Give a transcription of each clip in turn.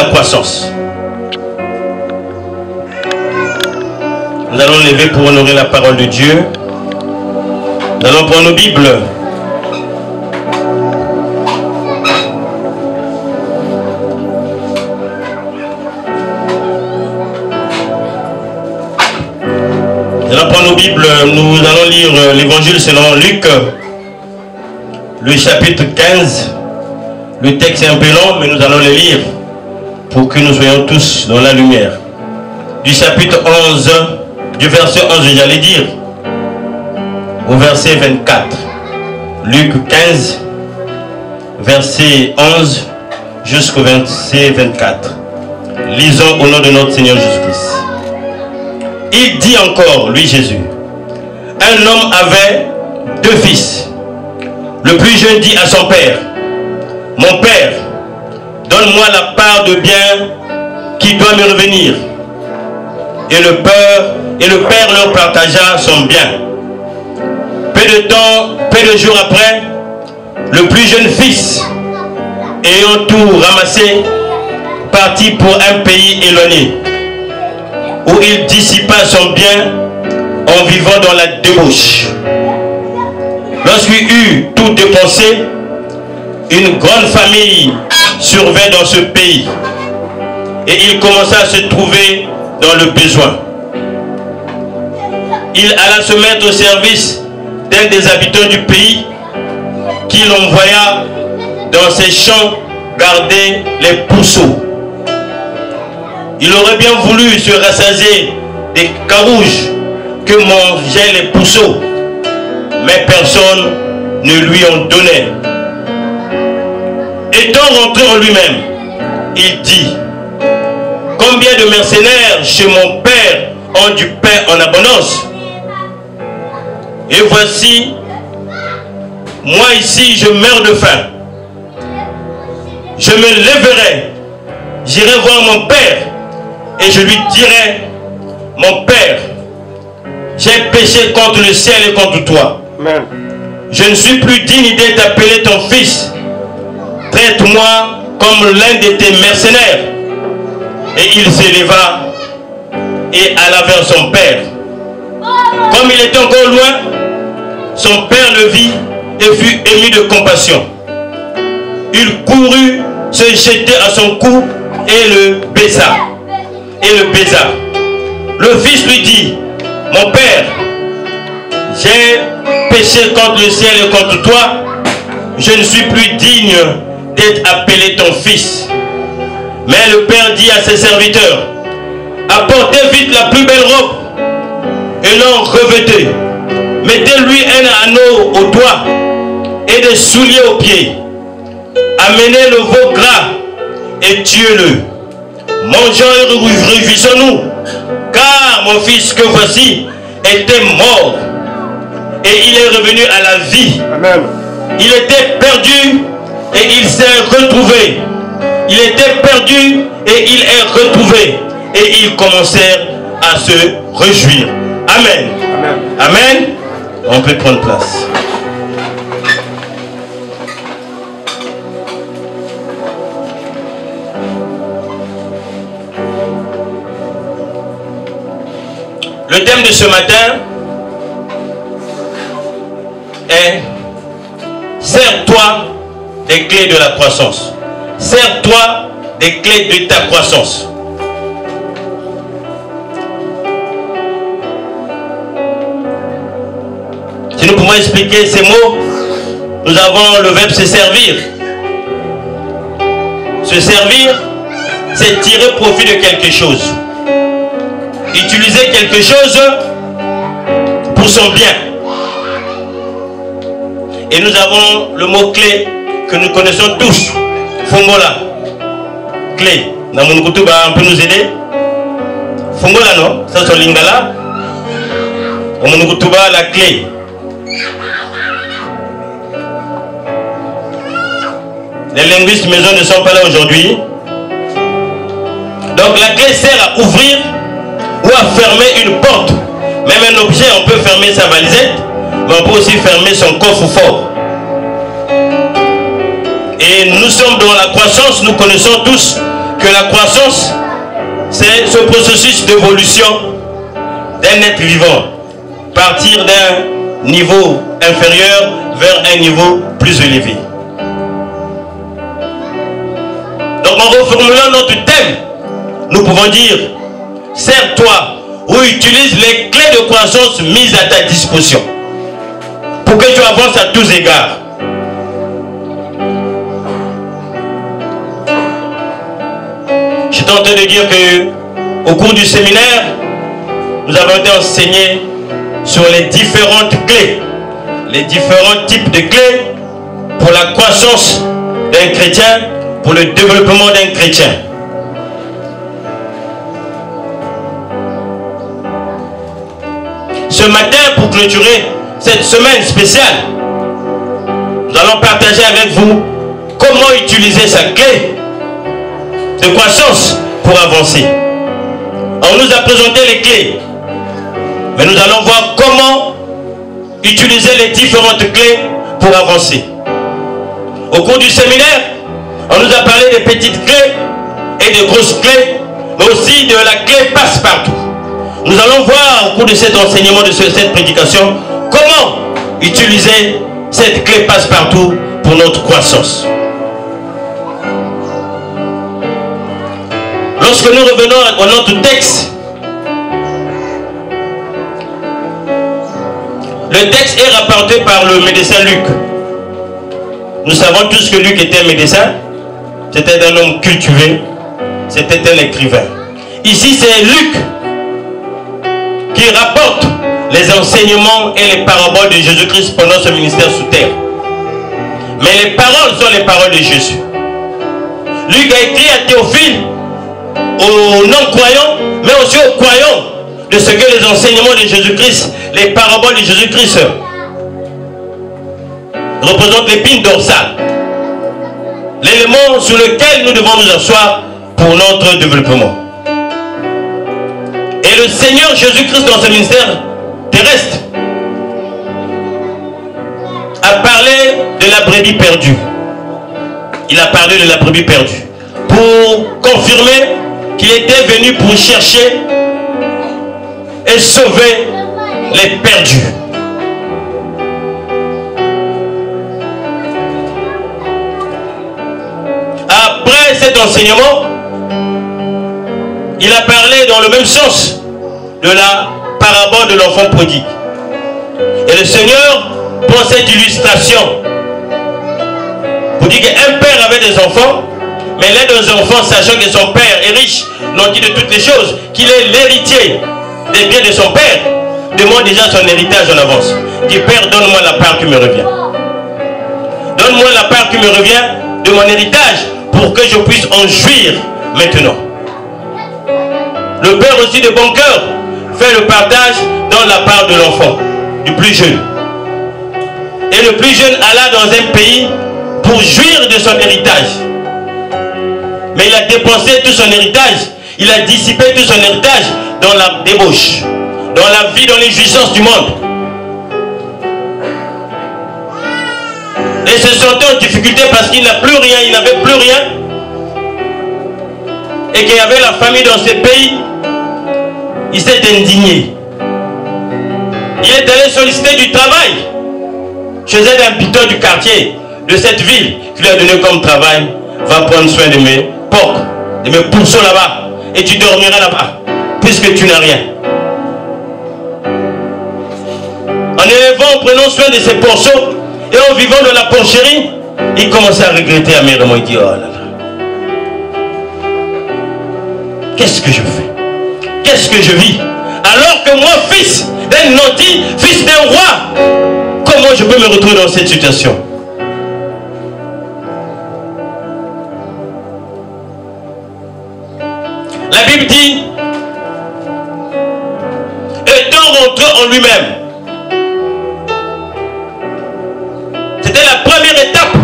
croissance. Nous allons lever pour honorer la parole de Dieu. Nous allons prendre nos Bibles. Nous allons prendre nos Bibles. Nous allons lire l'évangile selon Luc, le chapitre 15. Le texte est un peu long, mais nous allons le lire pour que nous soyons tous dans la lumière. Du chapitre 11, du verset 11, j'allais dire, au verset 24. Luc 15, verset 11 jusqu'au verset 24. Lisons au nom de notre Seigneur Jésus-Christ. Il dit encore, lui Jésus, un homme avait 2 fils. Le plus jeune dit à son père, mon père, donne-moi la part de bien qui doit me revenir. Et le père leur partagea son bien. Peu de jours après, le plus jeune fils, ayant tout ramassé, partit pour un pays éloigné, où il dissipa son bien en vivant dans la débauche. Lorsqu'il eut tout dépensé, une grande famille survint dans ce pays, et il commença à se trouver dans le besoin. Il alla se mettre au service d'un des habitants du pays, qui l'envoya dans ses champs garder les pourceaux. Il aurait bien voulu se rassasier des carouges que mangeaient les pourceaux, mais personne ne lui en donnait. Étant rentré en lui-même, il dit, combien de mercenaires chez mon père ont du pain en abondance? Et voici, moi ici, je meurs de faim. Je me lèverai, j'irai voir mon père, et je lui dirai, mon père, j'ai péché contre le ciel et contre toi. Amen. Je ne suis plus digne d'être appelé ton fils. Traite-moi comme l'un de tes mercenaires. Et il s'éleva et alla vers son père. Comme il était encore loin, son père le vit et fut ému de compassion. Il courut se jeter à son cou et le baisa. Le fils lui dit, mon père, j'ai péché contre le ciel et contre toi. Je ne suis plus digne d'être appelé ton fils. Mais le père dit à ses serviteurs, apportez vite la plus belle robe et l'en revêtez. Mettez-lui un anneau au doigt et des souliers aux pieds. Amenez le veau gras et tuez-le. Mangeons et réjouissons-nous, car mon fils que voici était mort et il est revenu à la vie. Amen. Il était perdu et il s'est retrouvé. Il était perdu et il est retrouvé. Et ils commencèrent à se réjouir. Amen. Amen. Amen. On peut prendre place. Le thème de ce matin est sers-toi des clés de la croissance. Sers-toi des clés de ta croissance. Si nous pouvons expliquer ces mots, nous avons le verbe se servir. Se servir, c'est tirer profit de quelque chose. Utiliser quelque chose pour son bien. Et nous avons le mot clé que nous connaissons tous. Fongola. Clé. Namunkutuba, on peut nous aider? Fongola, non? Ça c'est lingala. Namunkutuba, la clé. Les linguistes maison ne sont pas là aujourd'hui. Donc la clé sert à ouvrir ou à fermer une porte. Même un objet, on peut fermer sa valisette, mais on peut aussi fermer son coffre-fort. Et nous sommes dans la croissance, nous connaissons tous que la croissance, c'est ce processus d'évolution d'un être vivant. Partir d'un niveau inférieur vers un niveau plus élevé. Donc en reformulant notre thème, nous pouvons dire, sers-toi ou utilise les clés de croissance mises à ta disposition pour que tu avances à tous égards. J'étais en train de dire que au cours du séminaire, nous avons été enseignés sur les différentes clés, les différents types de clés pour la croissance d'un chrétien, pour le développement d'un chrétien. Ce matin, pour clôturer cette semaine spéciale, nous allons partager avec vous comment utiliser sa clé de croissance pour avancer. On nous a présenté les clés, mais nous allons voir comment utiliser les différentes clés pour avancer. Au cours du séminaire, on nous a parlé des petites clés et des grosses clés, mais aussi de la clé passe-partout. Nous allons voir au cours de cet enseignement, de cette prédication, comment utiliser cette clé passe-partout pour notre croissance. Lorsque nous revenons à notre texte, le texte est rapporté par le médecin Luc. Nous savons tous que Luc était un médecin, c'était un homme cultivé, c'était un écrivain. Ici, c'est Luc qui rapporte les enseignements et les paraboles de Jésus-Christ pendant ce ministère sous terre. Mais les paroles sont les paroles de Jésus. Luc a écrit à Théophile, aux non-croyants, mais aussi aux croyants, de ce que les enseignements de Jésus-Christ, les paraboles de Jésus-Christ représentent l'épine dorsale, l'élément sur lequel nous devons nous asseoir pour notre développement. Et le Seigneur Jésus-Christ, dans ce ministère terrestre, a parlé de la brebis perdue. Il a parlé de la brebis perdue pour confirmer qu'il était venu pour chercher et sauver les perdus. Après cet enseignement, il a parlé dans le même sens de la parabole de l'enfant prodigue. Et le Seigneur prend cette illustration pour dire qu'un père avait des enfants, mais l'un des enfants, sachant que son père est riche, non dit de toutes les choses, qu'il est l'héritier des biens de son père, demande déjà son héritage en avance. Il dit, Père, donne-moi la part qui me revient. Donne-moi la part qui me revient de mon héritage pour que je puisse en jouir maintenant. Le père aussi de bon cœur fait le partage dans la part de l'enfant, du plus jeune. Et le plus jeune alla dans un pays pour jouir de son héritage. Mais il a dépensé tout son héritage, il a dissipé tout son héritage dans la débauche, dans la vie, dans les jouissances du monde. Et se sentait en difficulté parce qu'il n'a plus rien, il n'avait plus rien. Et qu'il y avait la famille dans ce pays, il s'est indigné. Il est allé solliciter du travail chez un habitant du quartier de cette ville qui lui a donné comme travail. Va prendre soin de mes porcs, de mes pourceaux là-bas, et tu dormiras là-bas, puisque tu n'as rien. En élevant, en prenant soin de ses pourceaux, et en vivant dans la porcherie, il commençait à regretter amèrement. Il dit, oh là là, qu'est-ce que je fais? Qu'est-ce que je vis? Alors que moi, fils d'un nanti, fils d'un roi, comment je peux me retrouver dans cette situation? La Bible dit, étant rentré en lui-même, c'était la première étape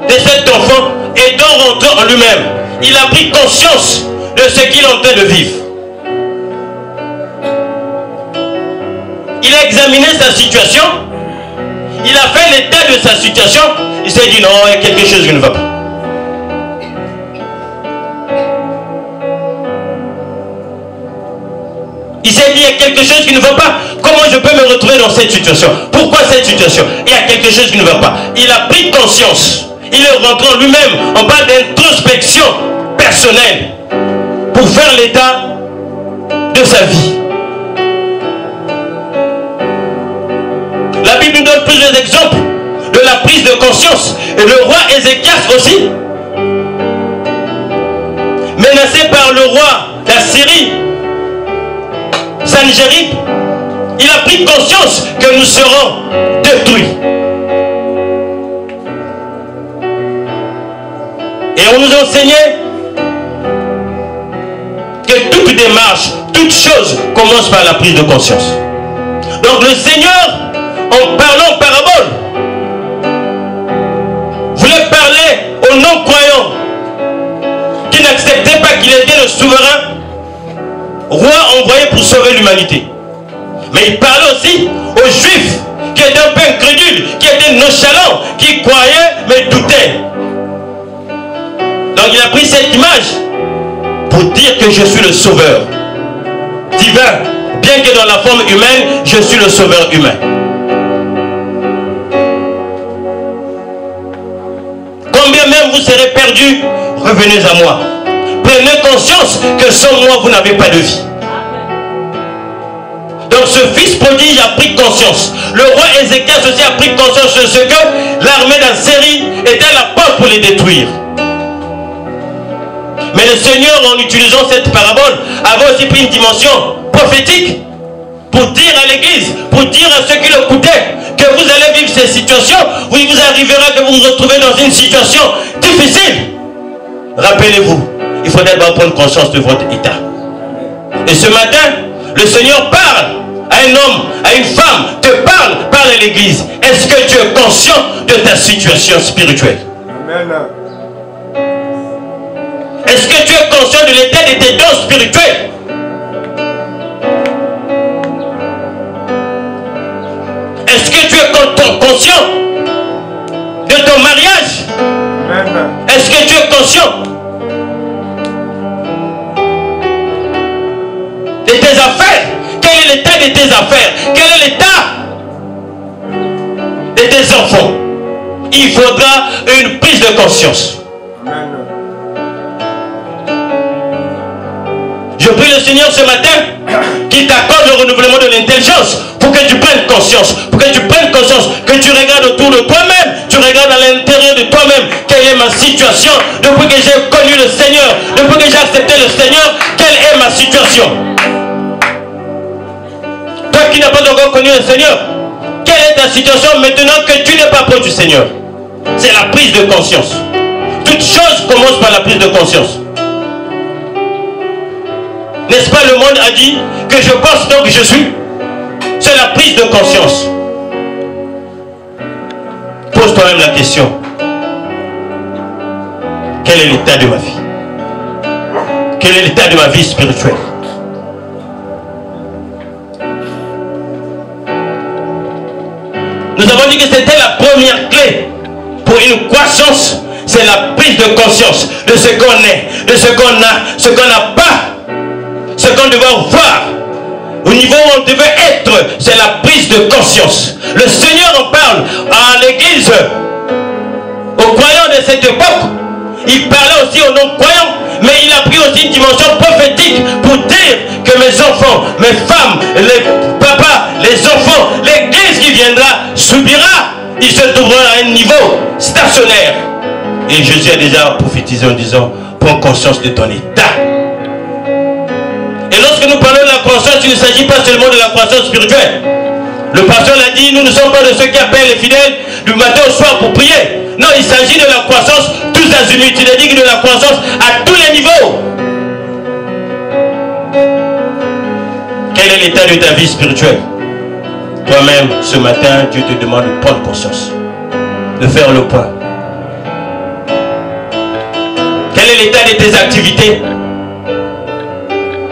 de cet enfant, étant rentré en lui-même. Il a pris conscience de ce qu'il est en train de vivre. Il a examiné sa situation, il a fait l'état de sa situation, il s'est dit non, il y a quelque chose qui ne va pas. a quelque chose qui ne va pas. Comment je peux me retrouver dans cette situation? Pourquoi cette situation? Il y a quelque chose qui ne va pas. Il a pris conscience. Il est rentré en lui-même. On parle d'introspection personnelle pour faire l'état de sa vie. La Bible nous donne plusieurs exemples de la prise de conscience. Et le roi Ézéchias aussi, menacé par le roi d'Assyrie, Sanchérib, il a pris conscience que nous serons détruits. Et on nous enseignait que toute démarche, toute chose commence par la prise de conscience. Donc le Seigneur, en parlant en parabole, voulait parler aux non-croyants qui n'acceptaient pas qu'il était le souverain roi envoyé pour sauver l'humanité. Mais il parlait aussi aux Juifs qui étaient un peu incrédules, qui étaient nonchalants, qui croyaient mais doutaient. Donc il a pris cette image pour dire que je suis le sauveur divin. Bien que dans la forme humaine, je suis le sauveur humain. Combien même vous serez perdus, revenez à moi. Prenez conscience que sans moi, vous n'avez pas de vie. Donc ce fils prodige a pris conscience. Le roi Ézéchias aussi a pris conscience de ce que l'armée d'Assyrie était à la porte pour les détruire. Mais le Seigneur, en utilisant cette parabole, avait aussi pris une dimension prophétique pour dire à l'église, pour dire à ceux qui l'écoutaient, que vous allez vivre ces situations, où il vous arrivera que vous vous retrouvez dans une situation difficile. Rappelez-vous, il faut d'abord prendre conscience de votre état. Et ce matin, le Seigneur parle à un homme, à une femme, te parle à l'église. Est-ce que tu es conscient de ta situation spirituelle? Amen. Est-ce que tu es conscient de l'état de tes dons spirituels? Est-ce que tu es conscient de ton mariage? Est-ce que tu es conscient de tes affaires? Quel est l'état de tes affaires? Quel est l'état de tes enfants? Il faudra une prise de conscience. Amen. Je prie le Seigneur ce matin qu'il t'accorde le renouvellement de l'intelligence pour que tu prennes conscience, pour que tu prennes conscience, que tu regardes autour de toi-même, tu regardes à l'intérieur de toi-même, quelle est ma situation, depuis que j'ai connu le Seigneur, depuis que j'ai accepté le Seigneur, quelle est ma situation? Toi qui n'as pas encore connu le Seigneur, quelle est ta situation maintenant que tu n'es pas proche du Seigneur? C'est la prise de conscience. Toute chose commence par la prise de conscience. N'est-ce pas, le monde a dit que je pense donc que je suis? C'est la prise de conscience. Pose toi-même la question. Quel est l'état de ma vie? Quel est l'état de ma vie spirituelle? Nous avons dit que c'était la première clé pour une croissance. C'est la prise de conscience de ce qu'on est, de ce qu'on a, ce qu'on n'a pas. Ce qu'on devait voir, au niveau où on devait être, c'est la prise de conscience. Le Seigneur en parle à l'église, aux croyants de cette époque. Il parlait aussi aux non-croyants, mais il a pris aussi une dimension prophétique pour dire que mes enfants, mes femmes, les papas, les enfants, l'église qui viendra subira, il se trouvera à un niveau stationnaire. Et Jésus a déjà prophétisé en disant, prends conscience de ton état. Et lorsque nous parlons de la croissance, il ne s'agit pas seulement de la croissance spirituelle. Le pasteur l'a dit, nous ne sommes pas de ceux qui appellent les fidèles du matin au soir pour prier. Non, il s'agit de la croissance tous azimuts. Il a dit que de la croissance à tous les niveaux. Quel est l'état de ta vie spirituelle? Toi-même, ce matin, Dieu te demande de prendre conscience, de faire le point. Quel est l'état de tes activités?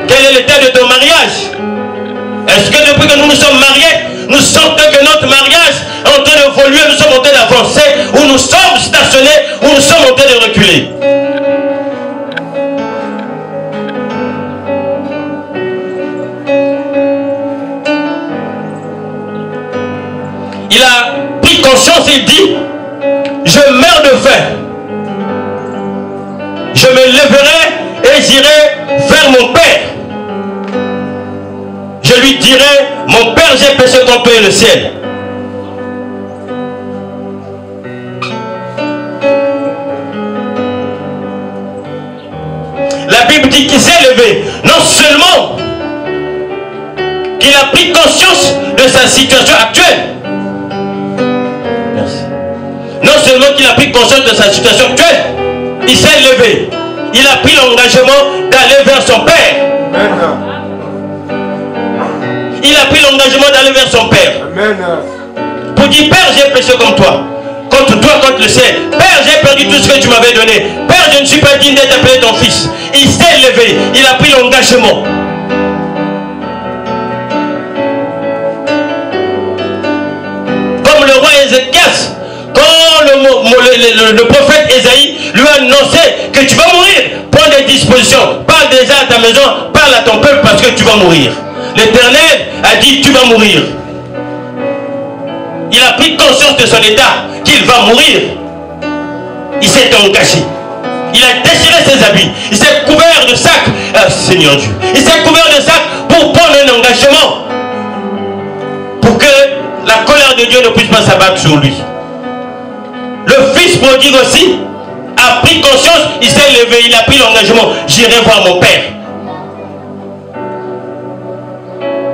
Quel est l'état de ton mariage? Est-ce que depuis que nous nous sommes mariés, nous sentons que notre mariage est en train d'évoluer, nous sommes en train d'avancer, ou nous sommes stationnés, ou nous sommes en train de reculer? je me lèverai et j'irai vers mon Père. Je lui dirai, mon Père, j'ai péché contre toi et le ciel. La Bible dit qu'il s'est levé, non seulement qu'il a pris conscience de sa situation actuelle. Merci. Non seulement qu'il a pris conscience de sa situation actuelle, il s'est levé. Il a pris l'engagement d'aller vers son Père. Amen. Il a pris l'engagement d'aller vers son Père. Amen. Pour dire, Père, j'ai péché comme toi. Contre toi, contre le ciel. Père, j'ai perdu tout ce que tu m'avais donné. Père, je ne suis pas digne d'être appelé ton fils. Il s'est levé. Il a pris l'engagement. Comme le roi Ézéchias, quand le prophète Ésaïe lui a annoncé que tu vas mourir, prends des dispositions. Parle déjà à ta maison, parle à ton peuple parce que tu vas mourir. L'Éternel a dit tu vas mourir. Il a pris conscience de son état, qu'il va mourir. Il s'est engagé. Il a déchiré ses habits. Il s'est couvert de sacs. Seigneur Dieu. Il s'est couvert de sacs pour prendre un engagement. Pour que la colère de Dieu ne puisse pas s'abattre sur lui. Le fils prodigue aussi a pris conscience. Il s'est levé. Il a pris l'engagement. J'irai voir mon Père.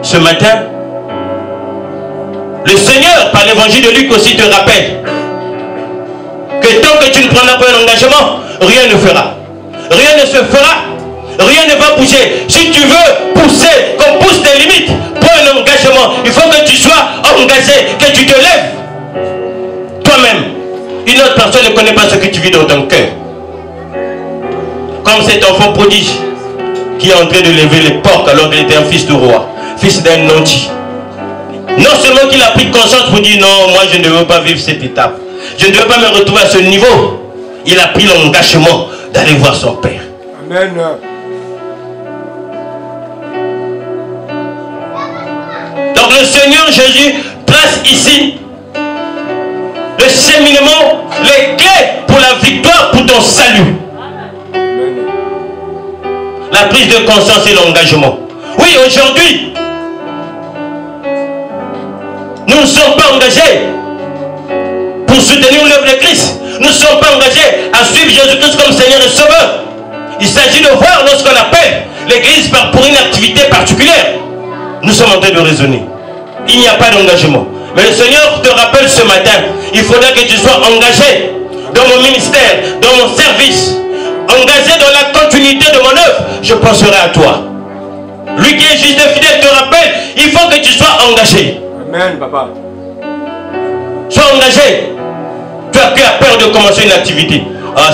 Ce matin, le Seigneur, par l'évangile de Luc aussi, te rappelle que tant que tu ne prendras pas un engagement, rien ne fera. Rien ne se fera. Rien ne va bouger. Si tu veux pousser, qu'on pousse tes limites, prends un engagement. Il faut que tu sois engagé, que tu te lèves. Toi-même. Une autre personne ne connaît pas ce que tu vis dans ton cœur. Comme cet enfant prodige qui est en train de lever les portes alors qu'il était un fils de roi, fils d'un nanti. Non seulement qu'il a pris conscience pour dire non, moi je ne veux pas vivre cette étape. Je ne veux pas me retrouver à ce niveau. Il a pris l'engagement d'aller voir son Père. Amen. Donc le Seigneur Jésus place ici le cheminement, les clés pour la victoire, pour ton salut. Amen. La prise de conscience et l'engagement. Oui, aujourd'hui, nous ne sommes pas engagés pour soutenir l'œuvre de Christ. Nous ne sommes pas engagés à suivre Jésus-Christ comme Seigneur et Sauveur. Il s'agit de voir lorsqu'on appelle l'Église pour une activité particulière. Nous sommes en train de raisonner. Il n'y a pas d'engagement. Mais le Seigneur te rappelle ce matin, il faudra que tu sois engagé dans mon ministère, dans mon service, engagé dans la continuité de mon œuvre. Je penserai à toi. Lui qui est juste et fidèle te rappelle, il faut que tu sois engagé. Amen, papa. Sois engagé. Tu as peur de commencer une activité. Ah,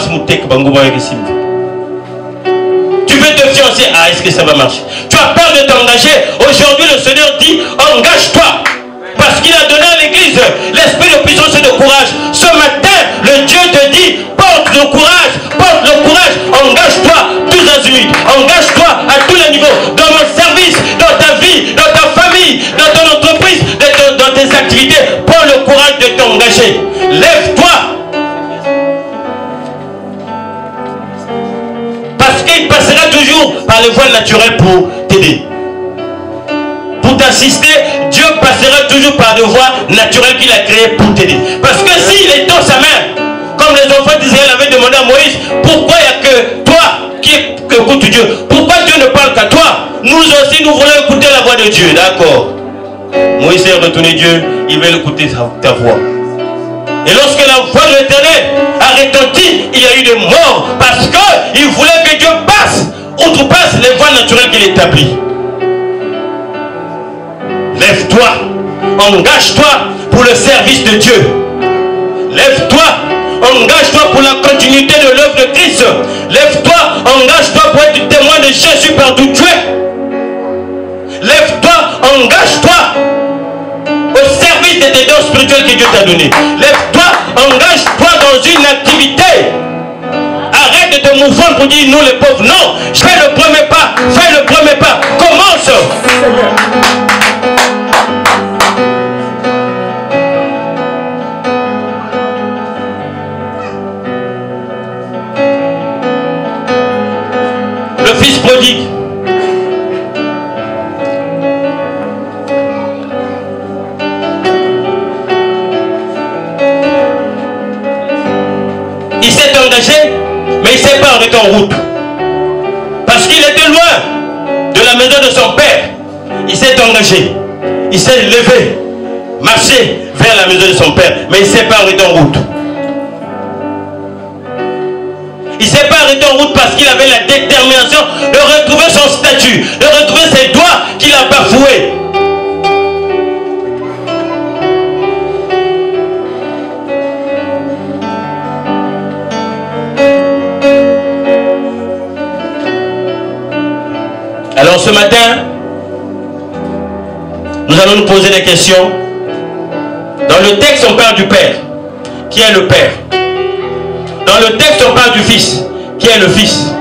tu veux te fiancer. Ah, est-ce que ça va marcher? Tu as peur de t'engager. Aujourd'hui, le Seigneur dit, engage-toi. Parce qu'il a donné à l'église l'esprit de puissance et de courage. Ce matin, le Dieu te dit, porte le courage, engage-toi tous azimuts, engage-toi à tous les niveaux, dans mon service, dans ta vie, dans ta famille, dans ton entreprise, dans tes activités. Prends le courage de t'engager. Lève-toi. Parce qu'il passera toujours par les voies naturelles pour t'aider. Pour t'assister, Dieu passera toujours par des voies naturelles qu'il a créées pour t'aider. Parce que s'il est dans sa main, comme les enfants d'Israël avaient demandé à Moïse, pourquoi il n'y a que toi qui écoutes Dieu? Pourquoi Dieu ne parle qu'à toi? Nous aussi, nous voulons écouter la voix de Dieu, d'accord? Moïse est retourné Dieu, il veut écouter ta voix. Et lorsque la voix de l'Éternel a retenti, il y a eu des morts parce qu'il voulait que Dieu outrepasse les voies naturelles qu'il établit. Lève-toi, engage-toi pour le service de Dieu. Lève-toi, engage-toi pour la continuité de l'œuvre de Christ. Lève-toi, engage-toi pour être témoin de Jésus partout où tu es. Lève-toi, engage-toi au service de tes dons spirituels que Dieu t'a donné. Lève-toi, engage-toi dans une activité. Arrête de te mouvoir pour dire nous les pauvres. Non, fais le premier pas, fais le premier pas. Commence. prodigue. Il s'est engagé, mais il ne s'est pas arrêté en route. Parce qu'il était loin de la maison de son père. Il s'est engagé. Il s'est levé, marché vers la maison de son père, mais il ne s'est pas arrêté en route. Il ne s'est pas arrêté en route parce qu'il avait la détermination de retrouver son statut, de retrouver ses droits qu'il a bafoués. Alors ce matin, nous allons nous poser des questions. Dans le texte, on parle du Père. Qui est le Père? Dans le texte, on parle du Fils. Qui est le Fils?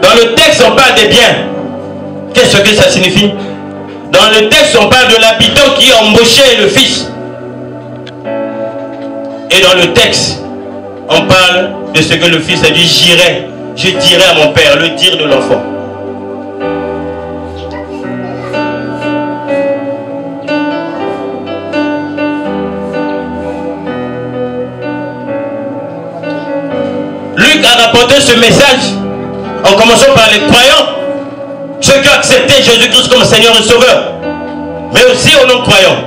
Dans le texte, on parle des biens. Qu'est-ce que ça signifie? Dans le texte, on parle de l'habitant qui embauchait le Fils. Et dans le texte, on parle de ce que le Fils a dit, j'irai, je dirai à mon Père, le dire de l'enfant. Luc a rapporté ce message en commençant par les croyants, ceux qui ont accepté Jésus-Christ comme Seigneur et Sauveur, mais aussi aux non-croyants.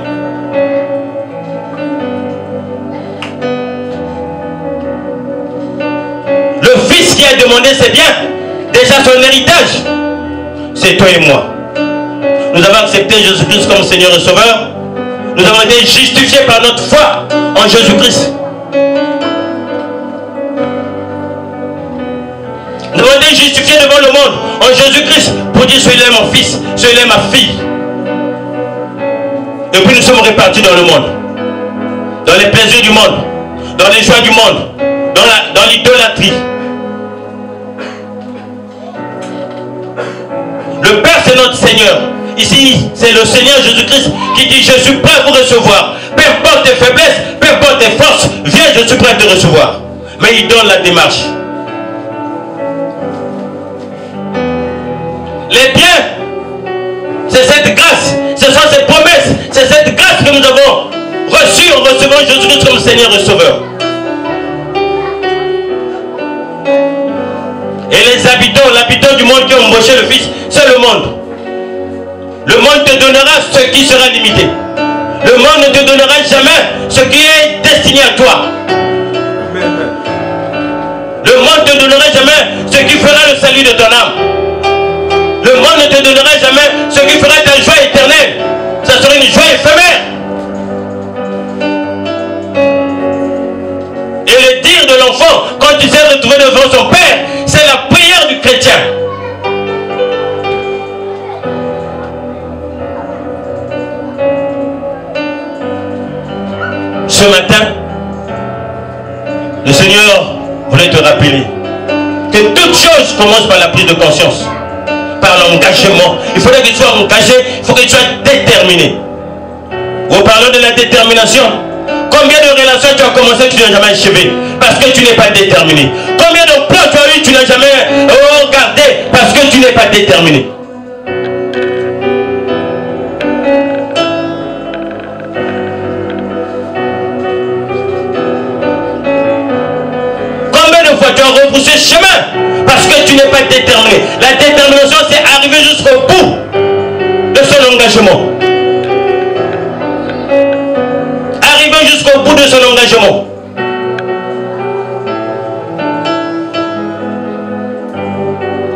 Le Fils qui a demandé ses biens, déjà son héritage, c'est toi et moi. Nous avons accepté Jésus-Christ comme Seigneur et Sauveur. Nous avons été justifiés par notre foi en Jésus-Christ. Nous avons été justifiés devant le monde en Jésus-Christ pour dire celui-là est mon fils, celui-là est ma fille. Et puis nous sommes répartis dans le monde, dans les plaisirs du monde, dans les joies du monde, dans l'idolâtrie. Le Père, c'est notre Seigneur. Ici, c'est le Seigneur Jésus-Christ qui dit, je suis prêt à vous recevoir. Peu importe tes faiblesses, peu importe tes forces, viens, je suis prêt à te recevoir. Mais il donne la démarche. Les biens, c'est cette grâce, ce sont ces promesses, c'est cette grâce que nous avons reçue en recevant Jésus-Christ comme Seigneur et Sauveur. Et les habitants, l'habitant du monde qui ont embauché le Fils, c'est le monde. Le monde te donnera ce qui sera limité. Le monde ne te donnera jamais ce qui est destiné à toi. Le monde ne te donnera jamais ce qui fera le salut de ton âme. Le monde ne te donnera jamais ce qui fera ta joie éternelle. Ça sera une joie éphémère. Et le dire de l'enfant, quand il s'est retrouvé devant son Père, c'est la prière du chrétien. Ce matin, le Seigneur voulait te rappeler que toute chose commence par la prise de conscience. Par l'engagement. Il faudrait que tu sois engagé, il faut que tu sois déterminé. Vous parlons de la détermination. Combien de relations tu as commencé que tu n'as jamais achevé parce que tu n'es pas déterminé? Combien de plans tu as eu tu n'as jamais regardé parce que tu n'es pas déterminé? Combien de fois tu as repoussé ce chemin parce que tu n'es pas déterminé? La détermination, c'est arriver jusqu'au bout de son engagement. Arriver jusqu'au bout de son engagement.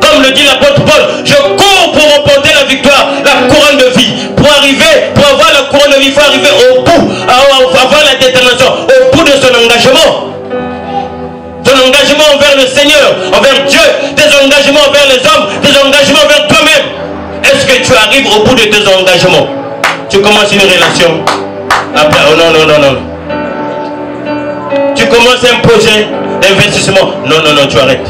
Comme le dit l'apôtre Paul, je cours pour remporter la victoire, la couronne de vie. Pour avoir la couronne de vie, il faut arriver au bout, avoir la détermination, au bout de son engagement. Ton engagement envers le Seigneur, envers Dieu, tes engagements envers les hommes, tes engagements envers toi-même. Est-ce que tu arrives au bout de tes engagements? Tu commences une relation. Après, oh non, non, non, non. Tu commences un projet d'investissement. Non, non, non, tu arrêtes.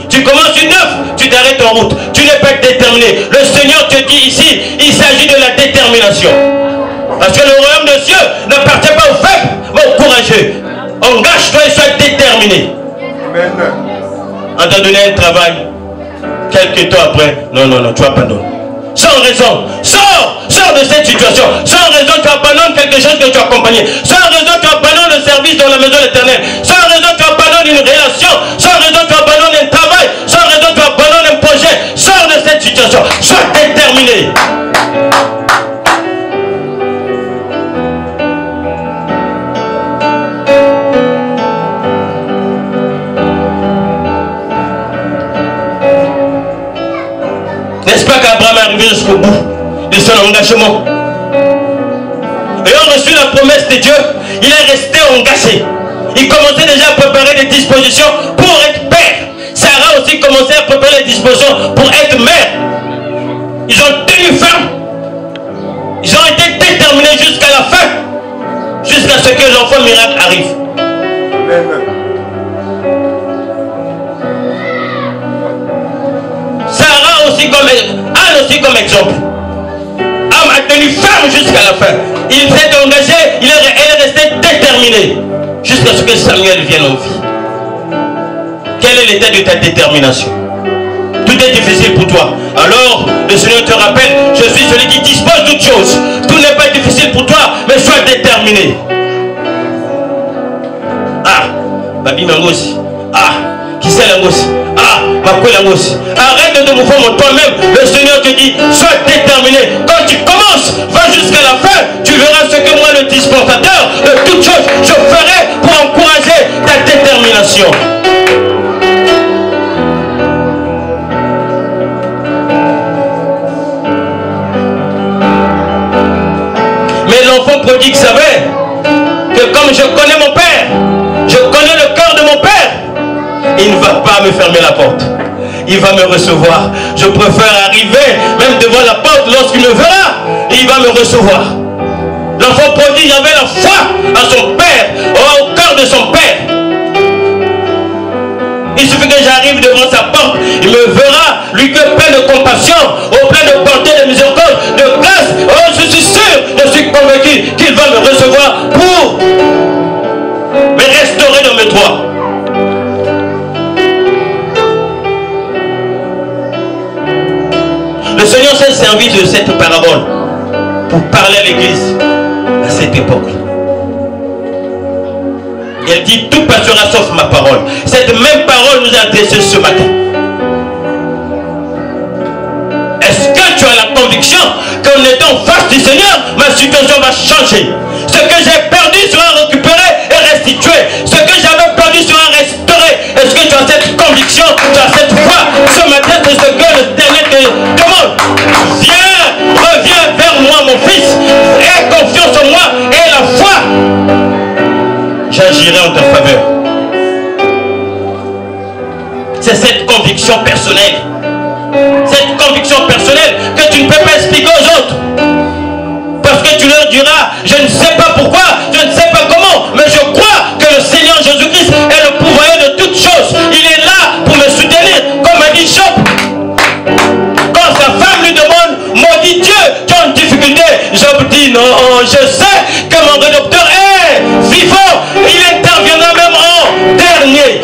Tu commences une œuvre, tu t'arrêtes en route. Tu n'es pas déterminé. Le Seigneur te dit ici, il s'agit de la détermination. Parce que le royaume de Dieu n'appartient pas aux faibles, mais aux courageux. Engage-toi et sois déterminé. Amen. On t'a donné un travail. Quelques temps après, non, non, non, tu abandonnes. Sans raison, sors de cette situation. Sans raison, tu abandonnes quelque chose que tu as accompagné. Sans raison, tu abandonnes le service dans la maison de l'Éternel. Sans raison, tu abandonnes une relation. Sans raison, tu abandonnes un travail. Sans raison, tu abandonnes un projet. Sors de cette situation. Sois déterminé. N'est-ce pas qu'Abraham est arrivé jusqu'au bout de son engagement? Ayant reçu la promesse de Dieu, il est resté engagé. Il commençait déjà à préparer des dispositions pour être père. Sarah aussi commençait à préparer des dispositions pour être mère. Ils ont tenu ferme. Ils ont été déterminés jusqu'à la fin. Jusqu'à ce que l'enfant miracle arrive. Amen. Anne aussi comme exemple. Anne a tenu ferme jusqu'à la fin. Il s'est engagé, elle est resté déterminé jusqu'à ce que Samuel vienne en vie. Quel est l'état de ta détermination? Tout est difficile pour toi. Alors le Seigneur te rappelle, je suis celui qui dispose de toutes choses. Tout n'est pas difficile pour toi, mais sois déterminé. Ah, Babi Mangos. Ah, qui c'est Langos? Ah, arrête de mouvoir en toi-même. Le Seigneur te dit, sois déterminé. Quand tu commences, va jusqu'à la fin. Tu verras ce que moi, le dispensateur de toutes choses, je ferai pour encourager ta détermination. Mais l'enfant prodigue savait que comme je connais mon Père, je connais le cœur de mon Père, il ne va pas me fermer la porte. Il va me recevoir. Je préfère arriver même devant la porte lorsqu'il me verra. Et il va me recevoir. L'enfant prodigue avait la foi à son père, au cœur de son père. Il suffit que j'arrive devant sa porte. Il me verra, lui qui est plein de compassion, au plein de bonté, de miséricorde, de grâce. Oh, je suis sûr, je suis convaincu qu'il va me recevoir pour me restaurer dans mes droits. Le Seigneur s'est servi de cette parabole pour parler à l'église à cette époque. Il dit, tout passera sauf ma parole. Cette même parole nous a adressé ce matin. Est-ce que tu as la conviction qu'en étant face du Seigneur, ma situation va changer? Ce que j'ai perdu sera récupéré et restitué. Ce que j'avais perdu sera restauré. Est-ce que tu as cette conviction, tu as cette foi? Ce matin, c'est ce que le Seigneur te demande. Viens, reviens vers moi, mon fils. Aie confiance en moi et la foi. J'agirai en ta faveur. C'est cette conviction personnelle. Cette conviction personnelle que tu ne peux pas expliquer aux autres. Parce que tu leur diras, je ne sais pas pourquoi, je ne sais pas comment, mais je crois que le Seigneur Jésus-Christ est le pourvoyeur de toutes choses. Il est là pour me soutenir, comme a dit Job. Quand sa femme lui demande, maudit Dieu, tu as une difficulté, Job dit, non, je sais que mon rédempteur est vivant, il interviendra même en dernier.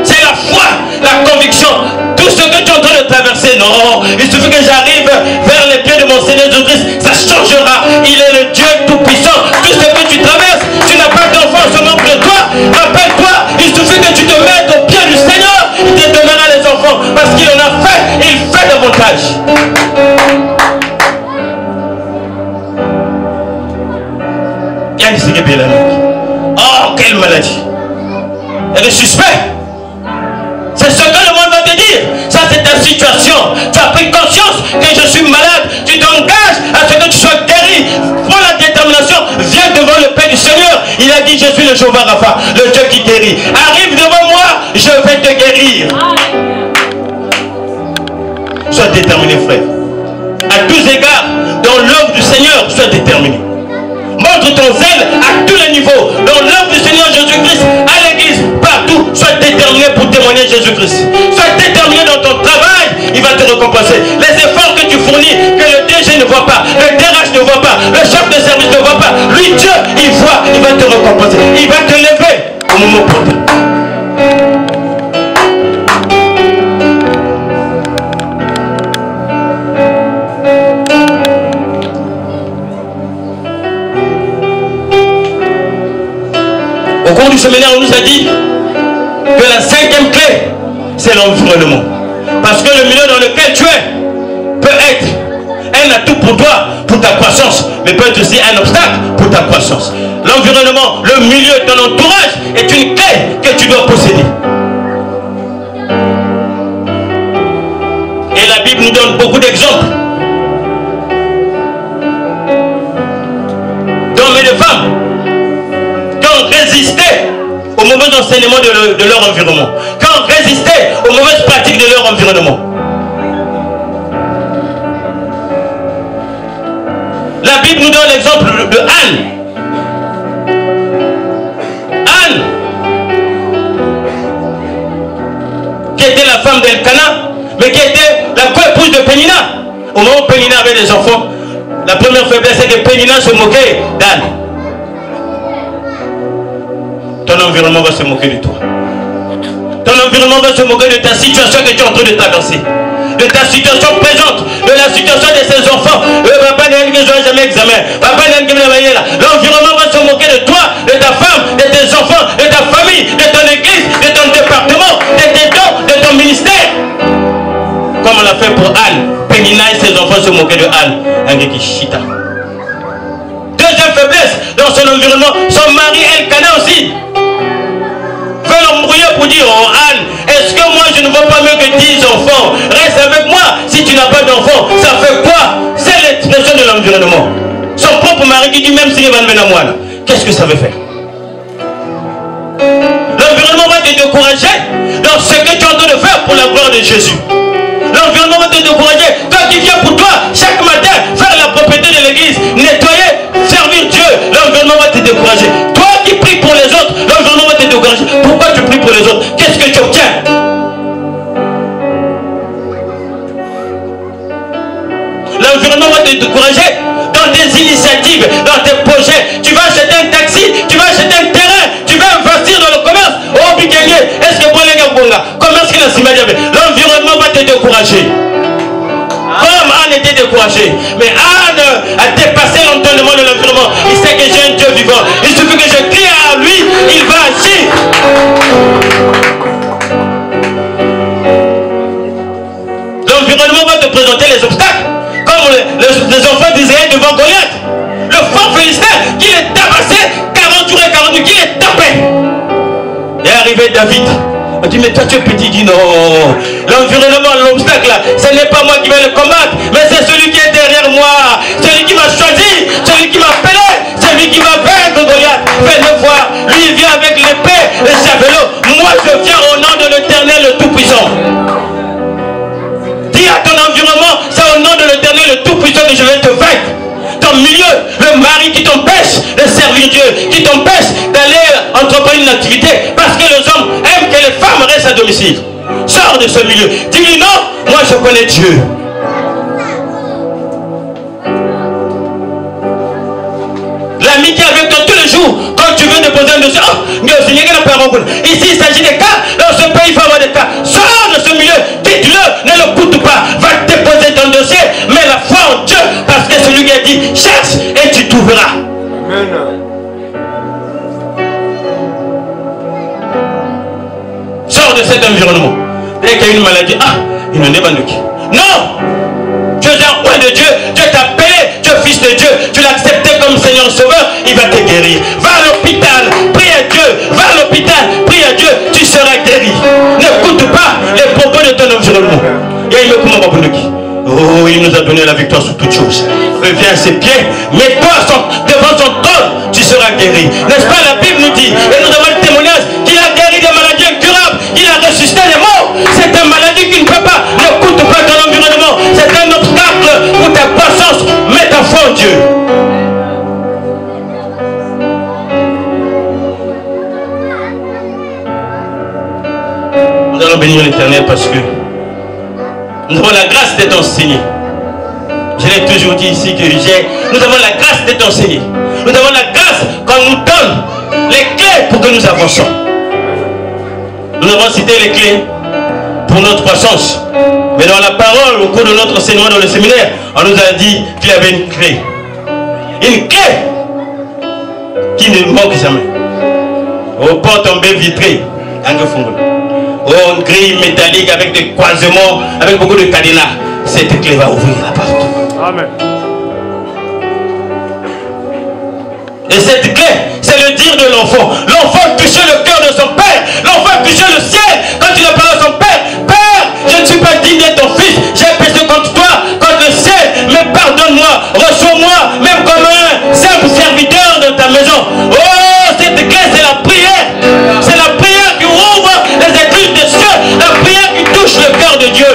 C'est la foi, la conviction. Tout ce que tu es en train de traverser, non, il suffit que j'arrive vers les pieds de mon Seigneur Jésus-Christ, ça changera. Il est le Dieu tout-puissant. Tout ce que tu traverses, tu n'as pas d'enfant au nombre de toi. Rappelle-toi, il suffit que tu te mettes au pied du Seigneur, il te donnera les enfants. Parce qu'il en a fait, il fait davantage. Oh, quelle maladie. Elle est suspect. C'est ce que le monde va te dire. Ça, c'est ta situation. Tu as pris conscience que je suis malade. Tu t'engages à ce que tu sois guéri. Prends la détermination. Viens devant le Père du Seigneur. Il a dit, je suis le Jéhovah Rapha, le Dieu qui guérit. Arrive devant moi, je vais te guérir. Sois déterminé, frère. À tous égards, dans l'œuvre du Seigneur, sois déterminé. Montre ton zèle à tous les niveaux. Dans l'œuvre du Seigneur Jésus-Christ, à l'église, partout, sois déterminé pour témoigner Jésus-Christ. Sois déterminé dans ton travail, il va te récompenser. Les efforts que tu fournis, que le DG ne voit pas, le DRH ne voit pas, le chef de service ne voit pas, lui, Dieu, il voit, il va te récompenser. Il va te lever au moment opportun. séminaire, on nous a dit que la 5e clé, c'est l'environnement. Parce que le milieu dans lequel tu es peut être un atout pour toi, pour ta croissance, mais peut être aussi un obstacle pour ta croissance. L'environnement, le milieu, ton entourage est une clé que tu dois posséder. Et la Bible nous donne beaucoup d'exemples d'hommes et de femmes qui ont résisté aux mauvais enseignements de leur environnement, qui ont résisté aux mauvaises pratiques de leur environnement. La Bible nous donne l'exemple de Anne. Anne, qui était la femme d'Elkana, mais qui était la co-épouse de Pénina. Au moment où Pénina avait des enfants, la première faiblesse c'est que Pénina se moquait d'Anne. Ton environnement va se moquer de toi. Ton environnement va se moquer de ta situation que tu es en train de traverser. De ta situation présente, de la situation de ses enfants. Papa n'a jamais examen. Papa n'a jamais. L'environnement va se moquer de toi, de ta femme, de tes enfants, de ta famille, de ton église, de ton département, de tes dons, de ton ministère. Comme on l'a fait pour Anne. Pénina et ses enfants se moquaient de Anne. Chita. Deuxième faiblesse dans son environnement, son mari Elkana aussi veut l'embrouiller pour dire: oh Anne, est-ce que moi je ne veux pas mieux que 10 enfants? Reste avec moi. Si tu n'as pas d'enfants, ça fait quoi? C'est l'expression de l'environnement. Son propre mari qui dit: même s'il va venir à moi, qu'est-ce que ça veut faire? L'environnement va te décourager dans ce que tu es en train de faire pour la gloire de Jésus. L'environnement va te décourager. Toi qui viens pour toi chaque matin faire la propriété de l'église, nettoyer, servir Dieu, l'environnement va te décourager. Toi qui pries pour les autres, l'environnement va te décourager. Pourquoi tu pries pour les autres? Qu'est-ce que tu obtiens? L'environnement va te décourager dans tes initiatives, dans tes projets. Tu vas acheter un taxi, tu vas acheter un terrain, tu vas investir dans le commerce. Oh, Bigengé, est-ce que bon les gars, commerce qui n'a si mal. L'environnement va te décourager. Comme Anne était découragée. Mais Anne a dépassé l'entendement de l'environnement. Il sait que j'ai un Dieu vivant. Il suffit que je crie à lui, il va agir. L'environnement va te présenter les obstacles. Comme les enfants d'Israël devant Goliath. Le fort Philistin qui les tabassait 40 jours et 40 nuits, qui les tapait. Et arrivé David. On dit: mais toi tu es petit. Il dit: non, l'environnement, l'obstacle là, ce n'est pas moi qui vais le combattre, mais c'est celui qui est derrière moi, celui qui m'a choisi, celui qui m'a appelé, celui qui va vaincre Goliath. Venez voir, lui il vient avec l'épée, le javelot. Moi je viens au nom de l'Éternel le Tout-Puissant. Dis à ton environnement: c'est au nom de l'Éternel le Tout-Puissant que je vais te vaincre. Ton milieu, le mari qui t'empêche de servir Dieu, qui t'empêche d'aller entreprendre une activité, parce que les hommes aiment que les femmes restent à domicile. Sors de ce milieu. Dis-lui: non, moi je connais Dieu. L'ami qui est avec toi tous les jours, quand tu veux déposer un dossier, ici il s'agit des cas, dans ce pays il faut avoir des cas. Sors de ce milieu, dites-le, ne le coûte pas, va déposer ton dossier, mets la foi en Dieu, parce que celui qui a dit: cherche et tu trouveras. Amen. Sors de cet environnement. Dès qu'il y a une maladie, il n'en est pas de qui. Non! Tu es un roi de Dieu, Dieu t'a appelé, tu es fils de Dieu, tu l'as accepté comme Seigneur Sauveur, il va te guérir. Va à l'hôpital, prie à Dieu, va à l'hôpital, prie à Dieu, tu seras guéri. N'écoute pas les propos de ton environnement. Oh, il nous a donné la victoire sur toutes choses. Reviens à ses pieds, mets-toi devant son trône, tu seras guéri. N'est-ce pas, la Bible nous dit, et nous avons le témoignage qu'il a guéri des maladies incurables, il a ressuscité les morts. C'est une maladie qui ne peut pas, n'écoute pas ton environnement. C'est un obstacle pour ta croissance. Mets ta foi en Dieu. Nous allons bénir l'Éternel parce que nous avons la grâce d'être enseignés. Je l'ai toujours dit ici que nous avons la grâce d'être enseignés. Nous avons la grâce qu'on nous donne les clés pour que nous avancions. Nous avons cité les clés pour notre croissance. Mais dans la parole, au cours de notre enseignement dans le séminaire, on nous a dit qu'il y avait une clé. Une clé qui ne manque jamais. aux portes en baie vitrée, aux grilles métalliques avec des croisements, avec beaucoup de cadenas. Cette clé va ouvrir la porte. Amen. Et cette clé, c'est le dire de l'enfant. L'enfant touchait le cœur de son père. L'enfant touchait le ciel quand il a parlé à son père. Père, je ne suis pas digne d'être ton fils. J'ai péché contre toi, contre le ciel. Mais pardonne-moi, reçois-moi, même comme un simple serviteur de ta maison. Oh, cette clé, c'est la prière. C'est la prière qui ouvre les écluses des cieux. La prière qui touche le cœur de Dieu.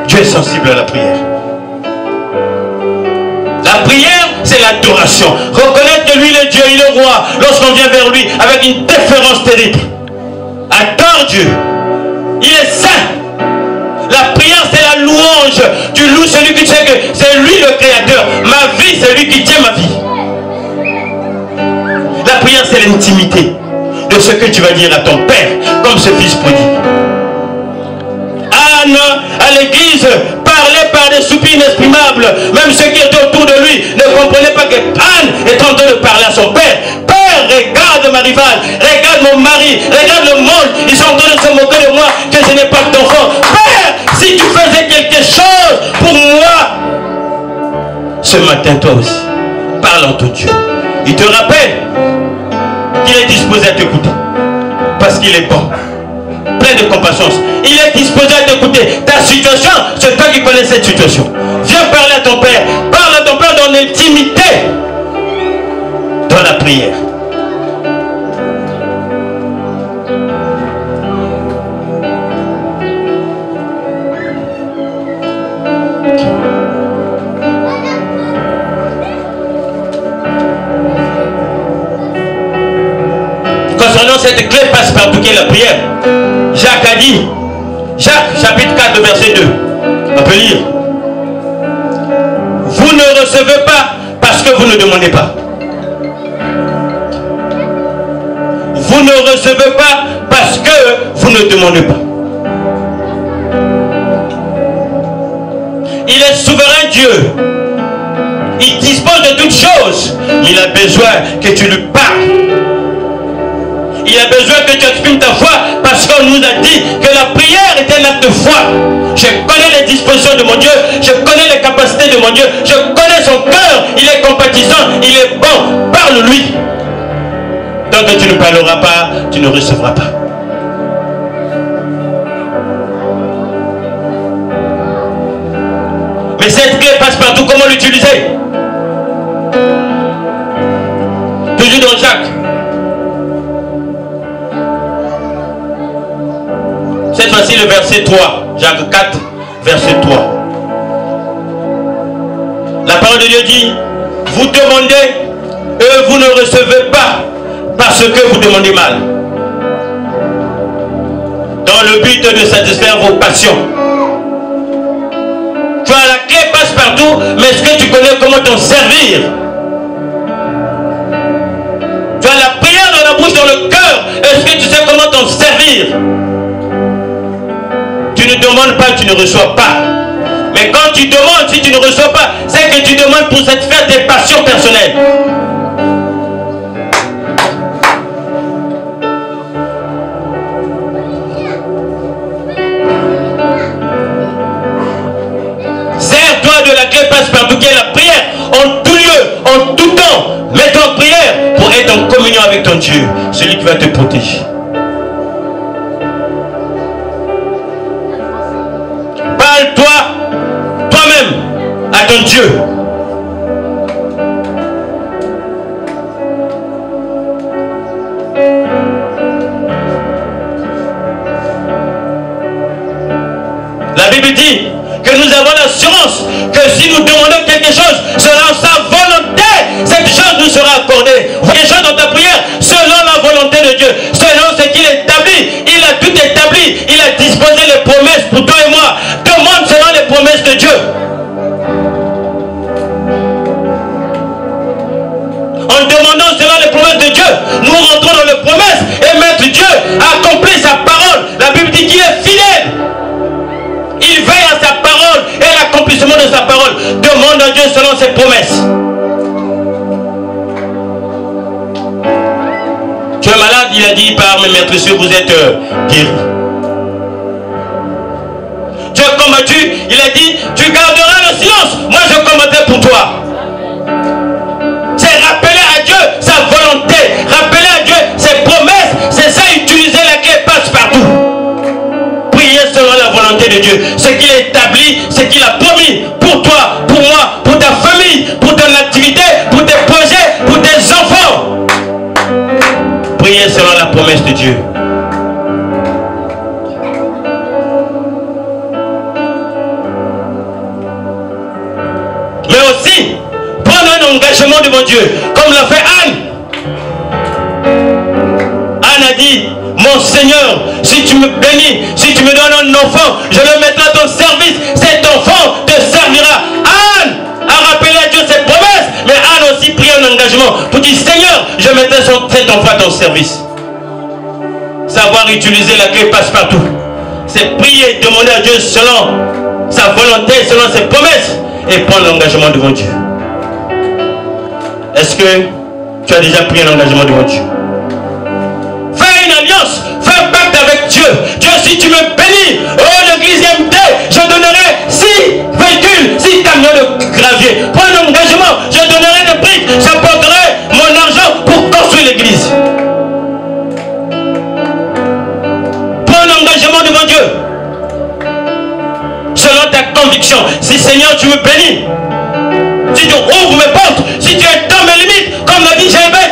Dieu est sensible à la prière. La prière, c'est l'adoration. Reconnaître que lui, le Dieu, il est roi. Lorsqu'on vient vers lui avec une déférence terrible. Adore Dieu. Il est saint. La prière, c'est la louange. Tu loues celui qui sait que c'est lui le créateur. Ma vie, c'est lui qui tient ma vie. La prière, c'est l'intimité de ce que tu vas dire à ton père, comme ce fils prodigue. Anne, à l'église, parlait par des soupirs inexprimables. Même ceux qui étaient autour de lui ne comprenaient pas que Anne est en train de parler à son père. Père, regarde ma rivale, regarde mon mari, regarde le monde. Ils sont en train de se moquer de moi, que je n'ai pas d'enfant. Père, si tu faisais quelque chose pour moi, ce matin, toi aussi, parle en ton Dieu. Il te rappelle qu'il est disposé à t'écouter. Parce qu'il est bon. Plein de compassion. Il est disposé à t'écouter. Ta situation, c'est toi qui connais cette situation. Viens parler à ton père. Parle à ton père dans l'intimité. Dans la prière. Concernant cette clé passe-partout qui est la prière, Jacques a dit, Jacques chapitre 4 verset 2, on peut lire. Vous ne recevez pas parce que vous ne demandez pas. Vous ne recevez pas parce que vous ne demandez pas. Il est souverain Dieu. Il dispose de toutes choses. Il a besoin que tu lui parles. Il a besoin que tu exprimes ta foi parce qu'on nous a dit que la prière est un acte de foi. Je connais les dispositions de mon Dieu, je connais les capacités de mon Dieu, je connais son cœur, il est compatissant, il est bon, parle-lui. Tant que tu ne parleras pas, tu ne recevras pas. Mais cette clé passe partout, comment l'utiliser? Toujours dans Jacques. Cette fois-ci, le verset 3. Jacques 4, verset 3. La parole de Dieu dit, vous demandez et vous ne recevez pas parce que vous demandez mal. Dans le but de satisfaire vos passions. Tu as la clé passe-partout, mais est-ce que tu connais comment t'en servir? Tu as la prière dans la bouche, dans le cœur. Est-ce que tu sais comment t'en servir? Tu ne demandes pas, tu ne reçois pas. Mais quand tu demandes, si tu ne reçois pas, c'est que tu demandes pour satisfaire tes passions personnelles. Sers-toi de la clé passe-partout qui est la prière. En tout lieu, en tout temps, mets-toi en prière pour être en communion avec ton Dieu, celui qui va te protéger. Toi-même à ton Dieu. La Bible dit que nous avons l'assurance que si nous demandons quelque chose selon sa volonté, cette chose nous sera accordée. Quelque chose dans ta prière selon la volonté de Dieu, selon ce qu'il établit. Il a tout établi. Il a disposé les promesses pour toi et moi. Demande selon les promesses de Dieu. En demandant selon les promesses de Dieu, nous rentrons dans les promesses et Maître Dieu a accompli sa parole. La Bible dit qu'il est fidèle. Il veille à sa parole et elle accomplit l'accomplissement de sa parole. Demande à Dieu selon ses promesses. Tu es malade, il a dit par mes maîtres, vous êtes guéri. Tu es combattu, il a dit, tu garderas le silence. Moi je combattrai pour toi. C'est rappeler à Dieu sa volonté, rappeler à Dieu ses promesses. C'est ça, utiliser la clé passe partout. Prier selon la volonté de Dieu. Ce qu'il a établi, ce qu'il a promis pour toi, pour moi, pour ta famille, pour ton activité, pour tes projets, pour tes enfants. Priez selon la promesse de Dieu. Mais aussi, prendre un engagement devant Dieu, comme l'a fait Anne. Anne a dit, mon Seigneur, si tu me bénis, si tu me donnes un enfant, je le mettrai à ton service, cet enfant te servira. Anne a rappelé à Dieu ses promesses, mais Anne aussi pris un engagement pour dire, Seigneur, je mettrai cet enfant à ton service. Savoir utiliser la clé passe-partout, c'est prier, demander à Dieu selon sa volonté, selon ses promesses, et prendre l'engagement devant Dieu. Est-ce que tu as déjà pris un engagement devant Dieu? Fais une alliance, fais un pacte avec Dieu. Dieu, si tu me bénis, oh l'église MT, je donnerai 6 véhicules, 6 camions de gravier. Prends un engagement, je donnerai des briques, j'apporterai mon argent pour construire l'église. Prends un engagement devant Dieu. Selon ta conviction, si Seigneur tu me bénis, si tu ouvres mes portes, si tu étends mes limites, comme l'a dit Jézabel,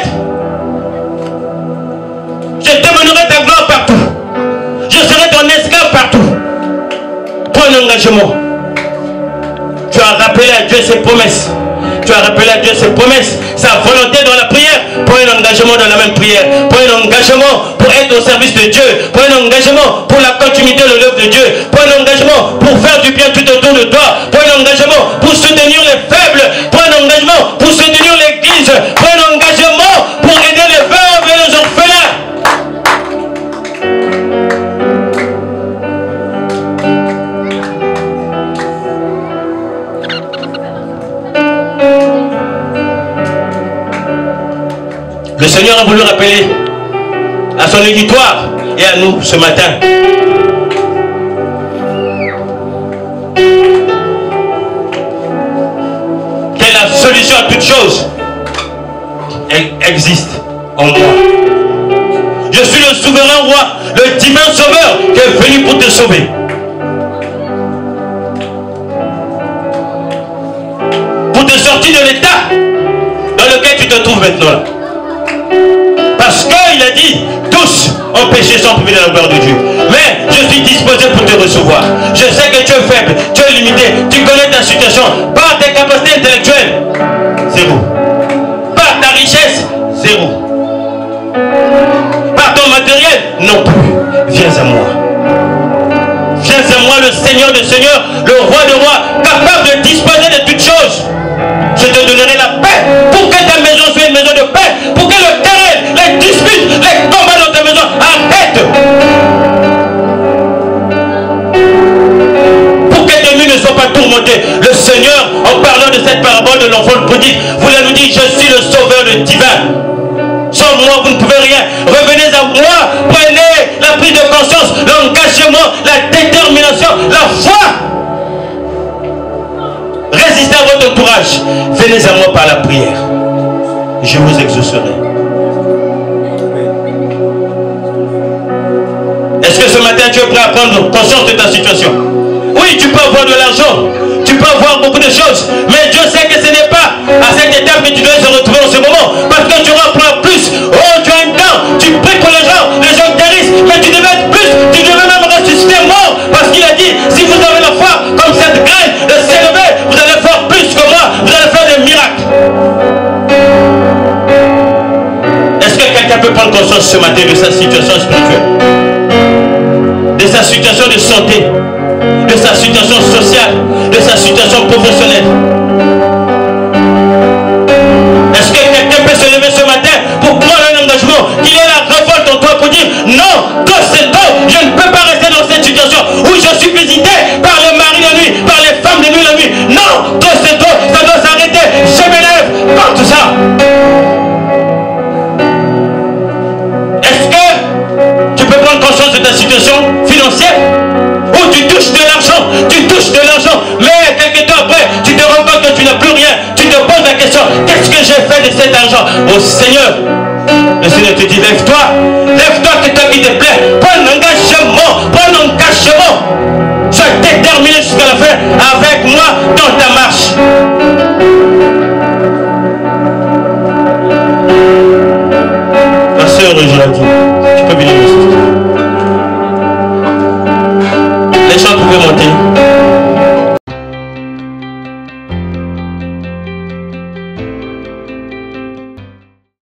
je t'emmènerai ta gloire partout. Je serai ton esclave partout. Prends un engagement. Tu as rappelé à Dieu ses promesses. Tu as rappelé à Dieu ses promesses, sa volonté dans la prière. Prends un engagement dans la même prière. Prends un engagement pour être au service de Dieu. Prends un engagement pour la continuité de l'œuvre de Dieu. Prends un engagement pour faire du bien tout autour de toi. Prends un engagement pour soutenir les faibles. Prends un engagement pour soutenir l'église. Prends un engagement pour aider les veuves et les orphelins. Le Seigneur a voulu rappeler à son auditoire et à nous ce matin que la solution à toute chose existe en moi. Je suis le souverain roi, le divin sauveur qui est venu pour te sauver. Pour te sortir de l'état dans lequel tu te trouves maintenant là. Parce qu'il a dit, tous ont péché sans priver de la gloire de Dieu. Mais je suis disposé pour te recevoir. Je sais que tu es faible, tu es limité, tu connais ta situation. Par tes capacités intellectuelles, zéro. Par ta richesse, zéro. Par ton matériel, non plus. Viens à moi. Viens à moi, le Seigneur des Seigneurs, le Roi des Rois, capable de disposer de toutes choses. Je te donnerai la paix pour que ta maison soit une maison de paix, pour que le terrain, les disputes, les combats dans ta maison arrêtent. Pour que tes nuits ne soient pas tourmentées. Le Seigneur, en parlant de cette parabole de l'enfant prodigue, voulait nous dire, je suis le sauveur, le divin. Sans moi, vous ne pouvez rien. Revenez à moi, prenez la prise de conscience, l'engagement, la détermination, la foi. Résistez à votre entourage. Venez à moi par la prière. Je vous exaucerai. Est-ce que ce matin tu es prêt à prendre conscience de ta situation? Oui, tu peux avoir de l'argent, tu peux avoir beaucoup de choses, mais Dieu sait que ce n'est pas à cette étape que tu dois se retrouver en ce moment, parce que tu reprends plus. Oh, tu as un temps, tu pries pour les gens guérissent, mais tu devais être plus, tu devais même ressusciter mort, parce qu'il a dit, si vous avez la foi comme cette graine de s'élever, vous allez faire plus que moi, vous allez faire des miracles. Est-ce que quelqu'un peut prendre conscience ce matin de sa situation spirituelle, de sa situation de santé, de sa situation sociale, de sa situation professionnelle? Est-ce que quelqu'un peut se lever ce matin pour prendre un engagement, qu'il ait la révolte en toi pour dire non, dans ce temps, je ne peux pas rester dans cette situation où je suis visité par les maris la nuit, par les femmes de nuit la nuit, l'argent au Seigneur. Le Seigneur te dit, lève-toi que toi qui te plaît, prends un engagement, sois déterminé jusqu'à la fin avec moi dans ta marche. Ma soeur Reginaldine, tu peux venir me soutenir. Les gens pouvaient monter.